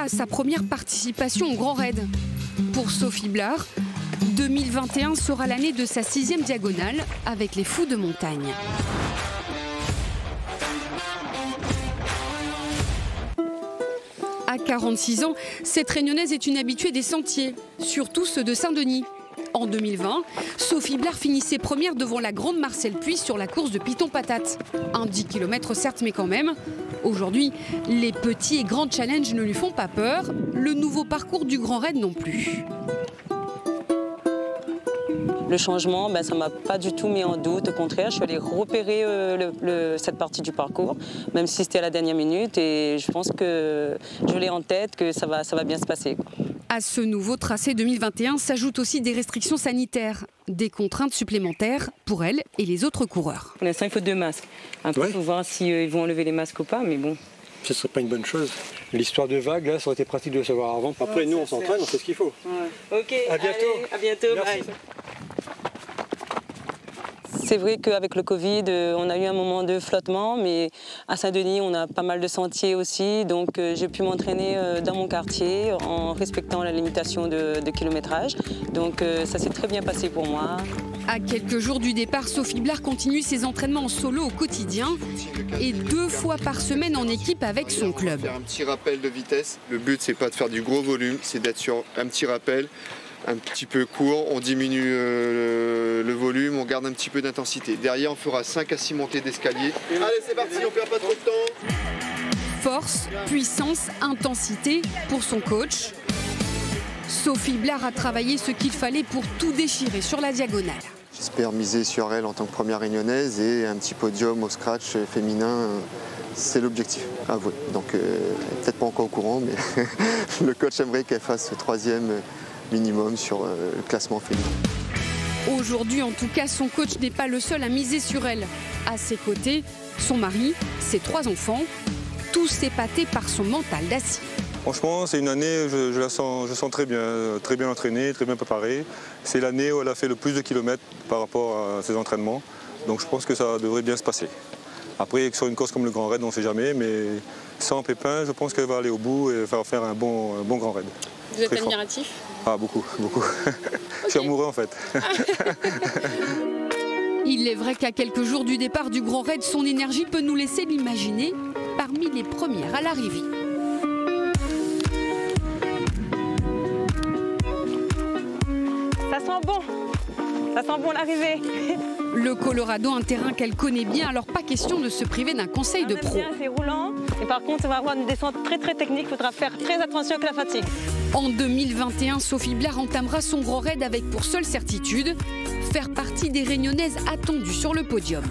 à sa première participation au Grand Raid. Pour Sophie Blard, 2021 sera l'année de sa 6e diagonale avec les Fous de montagne. À 46 ans, cette Réunionnaise est une habituée des sentiers, surtout ceux de Saint-Denis. En 2020, Sophie Blard finissait première devant la grande Marcel Puy sur la course de Piton-Patate. Un 10 km certes, mais quand même. Aujourd'hui, les petits et grands challenges ne lui font pas peur, le nouveau parcours du Grand Raid non plus. Le changement, ça ne m'a pas du tout mis en doute. Au contraire, je suis allée repérer cette partie du parcours, même si c'était à la dernière minute. Et je pense que je l'ai en tête, que ça va bien se passer. À ce nouveau tracé 2021 s'ajoutent aussi des restrictions sanitaires, des contraintes supplémentaires pour elle et les autres coureurs. Pour l'instant, il faut 2 masques. Après, il faut voir s'ils vont enlever les masques ou pas, mais bon. Ce ne serait pas une bonne chose. L'histoire de vagues, là, ça aurait été pratique de le savoir avant. Après, nous, on s'entraîne, on sait ce qu'il faut. Ouais. Ok, à bientôt. Allez, à bientôt. Merci. Bye. C'est vrai qu'avec le Covid, on a eu un moment de flottement, mais à Saint-Denis, on a pas mal de sentiers aussi, donc j'ai pu m'entraîner dans mon quartier en respectant la limitation de kilométrage. Donc ça s'est très bien passé pour moi. À quelques jours du départ, Sophie Blard continue ses entraînements en solo au quotidien et 2 fois par semaine en équipe avec son club. Faire un petit rappel de vitesse. Le but, c'est pas de faire du gros volume, c'est d'être sur un petit rappel, un petit peu court, on diminue le volume, on garde un petit peu d'intensité. Derrière, on fera 5 à 6 montées d'escalier. Allez, c'est parti, on perd pas trop de temps. Force, puissance, intensité pour son coach. Sophie Blard a travaillé ce qu'il fallait pour tout déchirer sur la diagonale. J'espère miser sur elle en tant que première réunionnaise et un petit podium au scratch féminin. C'est l'objectif, avoué. Donc peut-être pas encore au courant, mais le coach aimerait qu'elle fasse le 3e minimum sur le classement féminin. Aujourd'hui, en tout cas, son coach n'est pas le seul à miser sur elle. À ses côtés, son mari, ses 3 enfants, tous épatés par son mental d'acier. Franchement, c'est une année, je sens très bien entraînée, très bien préparée. C'est l'année où elle a fait le plus de kilomètres par rapport à ses entraînements. Donc je pense que ça devrait bien se passer. Après, sur une course comme le Grand Raid, on ne sait jamais, mais sans pépin, je pense qu'elle va aller au bout et faire un bon Grand Raid. Vous êtes admiratif ? Ah, beaucoup. Okay. Je suis amoureux en fait. Il est vrai qu'à quelques jours du départ du Grand Raid, son énergie peut nous laisser l'imaginer parmi les premières à l'arrivée. Ça sent bon l'arrivée. Le Colorado, un terrain qu'elle connaît bien, alors pas question de se priver d'un conseil de pro. C'est roulant, et par contre, on va avoir une descente très technique, il faudra faire très attention avec la fatigue. En 2021, Sophie Blard entamera son Grand Raid avec pour seule certitude faire partie des Réunionnaises attendues sur le podium.